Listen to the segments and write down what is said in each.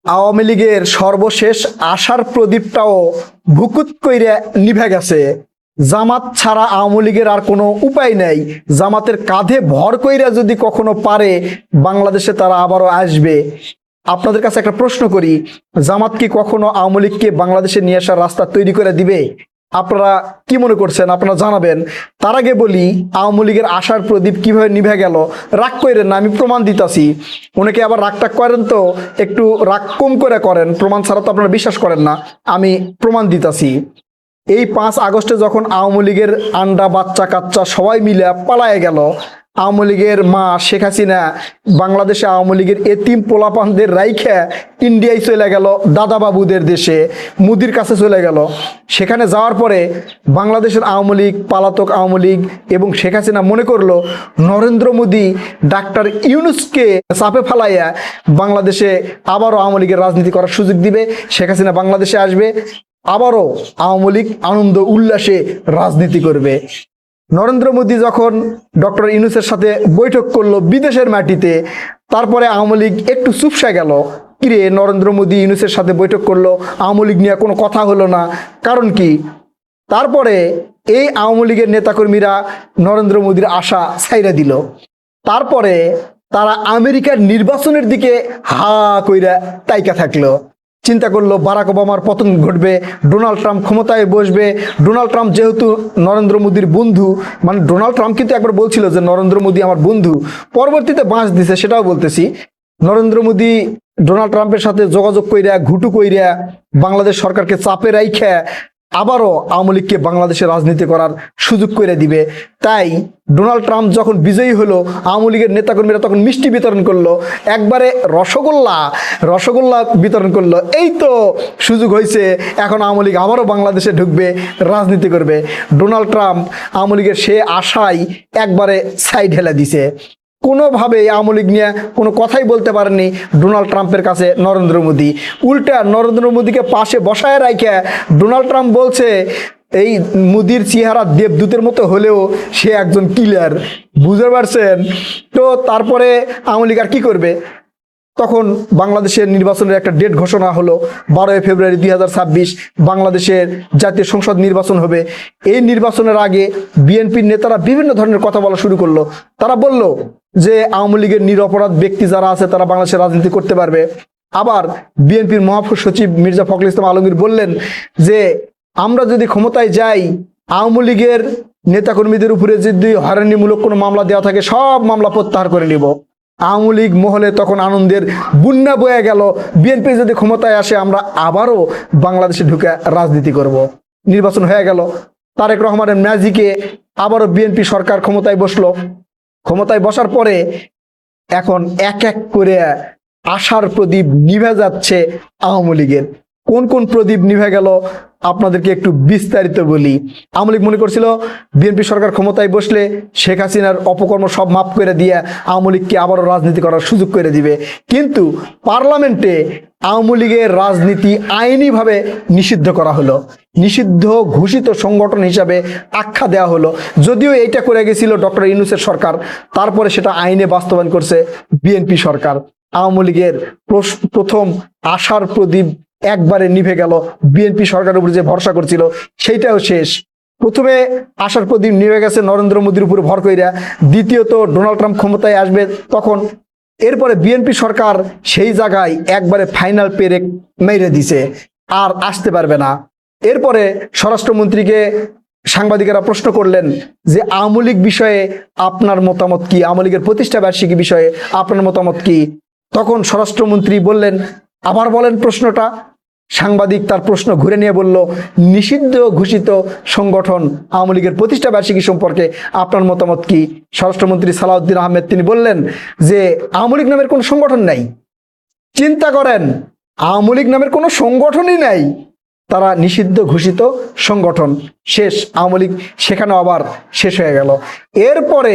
আওয়ামী লীগের সর্বশেষ আশার প্রদীপটাও ভুকুত কইরা নিভে গেছে। জামাত ছাড়া আওয়ামী লীগের আর কোনো উপায় নেই। জামাতের কাঁধে ভর কইরা যদি কখনো পারে বাংলাদেশে তারা আবারও আসবে। আপনাদের কাছে একটা প্রশ্ন করি, জামাত কি কখনো আওয়ামী লীগকে বাংলাদেশে নিয়ে আসার রাস্তা তৈরি করে দিবে? আপনারা কি মনে করছেন? আপনারা জানাবেন। তার আগে বলি, আওয়ামী লীগের আশার প্রদীপ কিভাবে নিভে গেল। রাগ করেন না, আমি প্রমাণ দিতাছি। অনেকে আবার রাগটা করেন, তো একটু রাগ কম করে করেন, প্রমাণ ছাড়া তো আপনারা বিশ্বাস করেন না। আমি প্রমাণ দিতাছি। এই 5 আগস্টে যখন আওয়ামী লীগের আন্ডা বাচ্চা কাচ্চা সবাই মিলে পালায়ে গেল, আওয়ামী লীগের মা শেখ হাসিনা বাংলাদেশে আওয়ামী লীগের এতিম পোলাপানদের রাইখা ইন্ডিয়ায় চলে গেল, দাদা বাবুদের দেশে, মুদির কাছে চলে গেল। সেখানে যাওয়ার পরে বাংলাদেশের আওয়ামী লীগ, পালাতক আওয়ামী লীগ এবং শেখ হাসিনা মনে করলো নরেন্দ্র মোদী ডাক্তার ইউনূসকে চাপে ফালাইয়া বাংলাদেশে আবারও আওয়ামী লীগের রাজনীতি করার সুযোগ দিবে। শেখ হাসিনা বাংলাদেশে আসবে, আবারও আওয়ামী লীগ আনন্দ উল্লাসে রাজনীতি করবে। নরেন্দ্র মোদী যখন ডক্টর ইউনূসের সাথে বৈঠক করলো বিদেশের মাটিতে, তারপরে আওয়ামী লীগ একটু চুপসে গেল। কিরে, নরেন্দ্র মোদী ইউনূসের সাথে বৈঠক করলো, আওয়ামী লীগ নিয়ে কোনো কথা হলো না, কারণ কি? তারপরে এই আওয়ামী লীগের নেতাকর্মীরা নরেন্দ্র মোদীর আশা ছাইরা দিল। তারপরে তারা আমেরিকার নির্বাচনের দিকে হা কইরা তাইকা থাকলো। চিন্তা করলো বারাক ওবামার পতন ঘটবে, ডোনাল্ড ট্রাম্প ক্ষমতায় বসবে। ডোনাল্ড ট্রাম্প যেহেতু নরেন্দ্র মোদীর বন্ধু, মানে ডোনাল্ড ট্রাম্প কিন্তু একবার বলছিল যে নরেন্দ্র মোদী আমার বন্ধু, পরবর্তীতে বাঁশ দিছে, সেটাও বলতেছি। নরেন্দ্র মোদী ডোনাল্ড ট্রাম্পের সাথে যোগাযোগ কইরা, ঘুটু কইরা বাংলাদেশ সরকারকে চাপে রাইখা আবারও আওয়ামী লীগকে বাংলাদেশে রাজনীতি করার সুযোগ করে দিবে। তাই ডোনাল্ড ট্রাম্প যখন বিজয়ী হলো, আওয়ামী লীগের নেতাকর্মীরা তখন মিষ্টি বিতরণ করলো, একবারে রসগোল্লা বিতরণ করলো। এই তো সুযোগ হয়েছে, এখন আওয়ামী লীগ আবারও বাংলাদেশে ঢুকবে, রাজনীতি করবে। ডোনাল্ড ট্রাম্প আওয়ামী লীগের সে আশাই একবারে সাইড হেলে দিছে। কোনোভাবে আওয়ামী লীগ নিয়ে কোনো কথাই বলতে পারেননি ডোনাল্ড ট্রাম্পের কাছে নরেন্দ্র মোদী। উল্টা নরেন্দ্র মোদীকে পাশে বসায় রাখে ডোনাল্ড ট্রাম্প বলছে, এই মোদীর চেহারা দেবদূতের মতো হলেও সে একজন কিলার। বুঝতে পারছেন তো? তারপরে আওয়ামী লীগ আর কি করবে? তখন বাংলাদেশের নির্বাচনের একটা ডেট ঘোষণা হলো, 12 ফেব্রুয়ারি 2026 বাংলাদেশের জাতীয় সংসদ নির্বাচন হবে। এই নির্বাচনের আগে বিএনপির নেতারা বিভিন্ন ধরনের কথা বলা শুরু করলো। তারা বলল যে আওয়ামী লীগের নিরপরাধ ব্যক্তি যারা আছে তারা বাংলাদেশে রাজনীতি করতে পারবে। আবার বিএনপির মহাসচিব মির্জা ফখরুল ইসলাম আলমগীর বললেন যে আমরা যদি ক্ষমতায় যাই, আওয়ামী লীগের নেতাকর্মীদের উপরে যদি হয়রানিমূলক কোনো মামলা দেওয়া থাকে সব মামলা প্রত্যাহার করে নিব। আওয়ামী লীগ মহলে তখন আনন্দের বন্যা বয়ে গেল। বিএনপি যদি ক্ষমতায় আসে আমরা আবারও বাংলাদেশে ঢুকে রাজনীতি করব। নির্বাচন হয়ে গেল, তারেক রহমানের ম্যাজিকে আবারও বিএনপি সরকার ক্ষমতায় বসলো। ক্ষমতায় বসার পরে এখন এক এক করে আশার প্রদীপ নিভে যাচ্ছে আওয়ামী লীগের। কোন কোন প্রদীপ নিভে গেল আপনাদেরকে একটু বিস্তারিত বলি। আওয়ামী লীগ মনে করছিল বিএনপি সরকার ক্ষমতায় বসলে শেখ হাসিনার অপকর্ম সব মাফ করে দিয়ে আওয়ামী লীগকে আবারও রাজনীতি করার সুযোগ করে দিবে। কিন্তু পার্লামেন্টে আওয়ামী লীগের রাজনীতি আইনিভাবে নিষিদ্ধ করা হলো, নিষিদ্ধ ঘোষিত সংগঠন হিসাবে আখ্যা দেওয়া হলো। যদিও এইটা করে গেছিল ডক্টর ইউনূসের সরকার, তারপরে সেটা আইনে বাস্তবায়ন করছে বিএনপি সরকার। আওয়ামী লীগের প্রথম আশার প্রদীপ একবারে নিভে গেল। বিএনপি সরকারের উপর যে ভরসা করছিল সেইটাও শেষ। প্রথমে আশার প্রদীপ নিভে গেছে নরেন্দ্র মোদীর উপর ভর কইরা, দ্বিতীয়ত ডোনাল্ড ট্রাম্প ক্ষমতায় আসবে তখন। এরপরে বিএনপি সরকার সেই জায়গায় একবারে ফাইনাল পেরেক মেরে দিছে, আর আসতে পারবে না। এরপরে স্বরাষ্ট্রমন্ত্রীকে সাংবাদিকেরা প্রশ্ন করলেন যে আওয়ামী লীগ বিষয়ে আপনার মতামত কি, আওয়ামী লীগের প্রতিষ্ঠা বার্ষিকী বিষয়ে আপনার মতামত কি? তখন স্বরাষ্ট্রমন্ত্রী বললেন, আবার বলেন প্রশ্নটা। সাংবাদিক তার প্রশ্ন ঘুরে নিয়ে বলল, নিষিদ্ধ ঘোষিত সংগঠন আওয়ামী লীগের প্রতিষ্ঠা বার্ষিকী সম্পর্কে আপনার মতামত কি? স্বরাষ্ট্রমন্ত্রী সালাউদ্দিন আহমেদ তিনি বললেন যে আওয়ামী লীগ নামের কোনো সংগঠন নাই। চিন্তা করেন, আওয়ামী লীগ নামের কোনো সংগঠনই নাই, তারা নিষিদ্ধ ঘোষিত সংগঠন। শেষ, আওয়ামী লীগ সেখানে আবার শেষ হয়ে গেল। এরপরে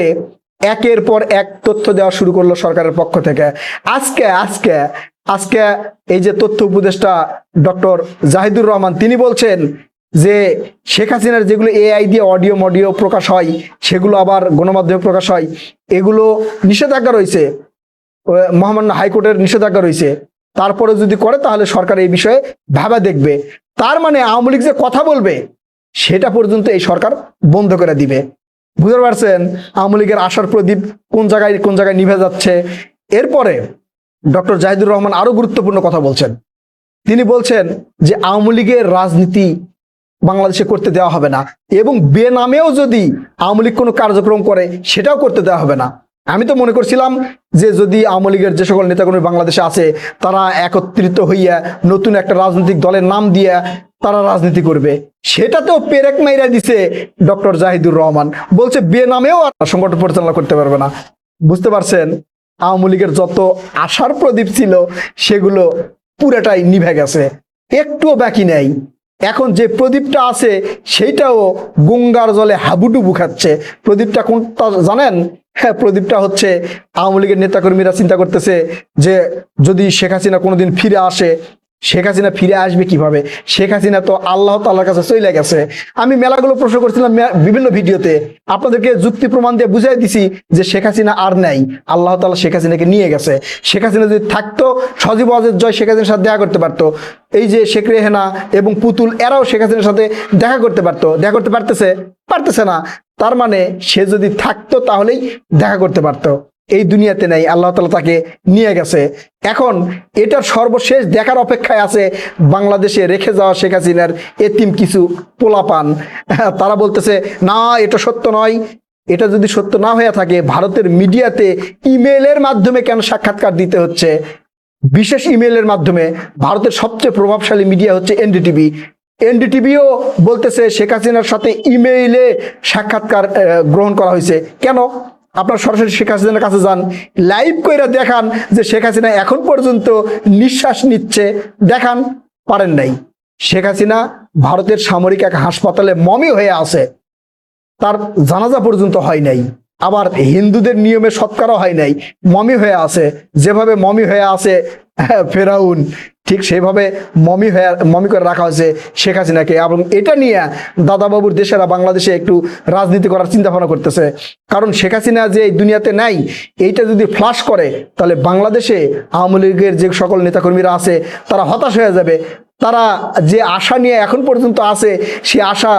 একের পর এক তথ্য দেওয়া শুরু করলো সরকারের পক্ষ থেকে। আজকে এই যে তথ্য উপদেষ্টা ডক্টর জাহিদুর রহমান তিনি বলছেন যে শেখ হাসিনার যেগুলো এআই দিয়ে অডিও মডিও প্রকাশ হয় সেগুলো আবার গণমাধ্যমে প্রকাশ হয়, এগুলো নিষেধাজ্ঞা রয়েছে, মহামান্য হাইকোর্টের নিষেধাজ্ঞা রয়েছে। তারপরে যদি করে তাহলে সরকার এই বিষয়ে ভাবা দেখবে। তার মানে আওয়ামী লীগ যে কথা বলবে সেটা পর্যন্ত এই সরকার বন্ধ করে দিবে। বুঝতে পারছেন আওয়ামী লীগের আশার প্রদীপ কোন জায়গায় নিভে যাচ্ছে। এরপরে ডক্টর জাহিদুর রহমান আরো গুরুত্বপূর্ণ কথা বলছেন। তিনি বলছেন যে আওয়ামী লীগের রাজনীতি বাংলাদেশে করতে দেওয়া হবে না, এবং বেনামেও যদি আওয়ামী লীগ কোনো কার্যক্রম করে সেটাও করতে দেওয়া হবে না। আমি তো মনে করছিলাম যে যদি আওয়ামী লীগের যে সকল নেতাকর্মী বাংলাদেশে আছে তারা একত্রিত হইয়া নতুন একটা রাজনৈতিক দলের নাম দিয়ে তারা রাজনীতি করবে, সেটাতেও পেরেক মাইরা দিছে ডক্টর জাহিদুর রহমান। বলছে বেনামেও সংগঠন পরিচালনা করতে পারবে না। বুঝতে পারছেন আওয়ামী লীগের যত আশার প্রদীপ ছিল সেগুলো পুরাটাই নিভে গেছে, একটুও বাকি নেই। এখন যে প্রদীপটা আছে সেইটাও গঙ্গার জলে হাবুডুবু খাচ্ছে। প্রদীপটা কোনটা জানেন? হ্যাঁ, প্রদীপটা হচ্ছে আওয়ামী লীগের নেতাকর্মীরা চিন্তা করতেছে যে যদি শেখ হাসিনা কোনোদিন ফিরে আসে, শেখ হাসিনা ফিরে আসবে কিভাবে? শেখ হাসিনা তো আল্লাহ তাআলার কাছে চলে গেছে। আমি মেলাগুলো প্রশ্ন করছিলাম বিভিন্ন ভিডিওতে, আপনাদেরকে যুক্তি প্রমাণ দিয়ে বুঝাই দিছি যে শেখ হাসিনা আর নাই, আল্লাহ তাআলা শেখ হাসিনাকে নিয়ে গেছে। শেখ হাসিনা যদি থাকতো সজীব ওয়াজেদ জয় শেখ হাসিনার সাথে দেখা করতে পারতো, এই যে শেখ রেহেনা এবং পুতুল এরাও শেখ হাসিনার সাথে দেখা করতে পারতো, দেখা করতে পারতেছে না। তার মানে সে যদি থাকতো তাহলেই দেখা করতে পারতো। এই দুনিয়াতে নেই, আল্লাহ তাআলা তাকে নিয়ে গেছে। এখন এটার সর্বশেষ দেখার অপেক্ষায় আছে বাংলাদেশে রেখে যাওয়া শেখ হাসিনার এতিম কিছু পোলাপান। তারা বলতেছে না, এটা সত্য নয়। এটা যদি সত্য না হয়ে থাকে ভারতের মিডিয়াতে ইমেইলের মাধ্যমে কেন সাক্ষাৎকার দিতে হচ্ছে? বিশেষ ইমেইলের মাধ্যমে। ভারতের সবচেয়ে প্রভাবশালী মিডিয়া হচ্ছে এনডিটিভি। এনডিটিভিও বলতেছে শেখ হাসিনার সাথে ইমেইলে সাক্ষাৎকার গ্রহণ করা হয়েছে। কেন? আপনার সরাসরি শেখ হাসিনার কাছে যান, লাইভ কইরা দেখান যে শেখ হাসিনা এখন পর্যন্ত নিঃশ্বাস নিচ্ছে, দেখান। পারেন নাই। শেখ হাসিনা ভারতের সামরিক এক হাসপাতালে মমি হয়ে আছে, তার জানাজা পর্যন্ত হয় নাই। আবার হিন্দুদের নিয়মে সৎকারও হয় নাই, মমি হয়ে আছে। যেভাবে মমি হয়ে আছে ফেরাউন, ঠিক সেভাবে মমি করে রাখা হয়েছে শেখ হাসিনাকে। এবং এটা নিয়ে দাদাবাবুর দেশেরা বাংলাদেশে একটু রাজনীতি করার চিন্তা ভাবনা করতেছে। কারণ শেখ হাসিনা যে এই দুনিয়াতে নাই, এইটা যদি ফ্লাশ করে তাহলে বাংলাদেশে আওয়ামী লীগের যে সকল নেতাকর্মীরা আছে তারা হতাশ হয়ে যাবে। তারা যে আশা নিয়ে এখন পর্যন্ত আছে সে আশা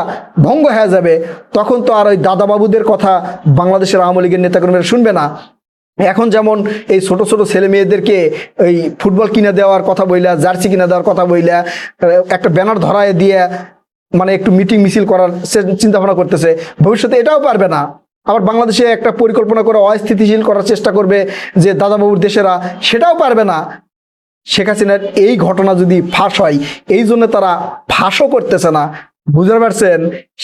ভঙ্গ হয়ে যাবে। তখন তো আর ওই দাদাবাবুদের কথা বাংলাদেশের আওয়ামী লীগের নেতাকর্মীরা শুনবে না। এখন যেমন এই ছোট ছোট ছেলে মেয়েদেরকে এই ফুটবল কিনে দেওয়ার কথা বইলা, জার্সি কিনে দেওয়ার কথা বইলা, একটা ব্যানার ধরায় দিয়ে মানে একটু মিটিং মিছিল করার চিন্তা ভাবনা করতেছে, ভবিষ্যতে এটাও পারবে না। আবার বাংলাদেশে একটা পরিকল্পনা করে অস্থিতিশীল করার চেষ্টা করবে যে দাদাবাবুর দেশেরা, সেটাও পারবে না। শেখ হাসিনার এই ঘটনা যদি ফাঁস হয়, এই জন্য তারা ফাঁসও করতেছে না। বুঝতে পারছেন?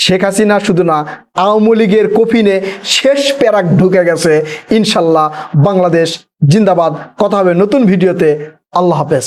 শেখ হাসিনা শুধু না, আওয়ামী লীগের কফিনে শেষ প্যারাক ঢুকে গেছে। ইনশাল্লাহ বাংলাদেশ জিন্দাবাদ। কথা হবে নতুন ভিডিওতে। আল্লাহ হাফেজ।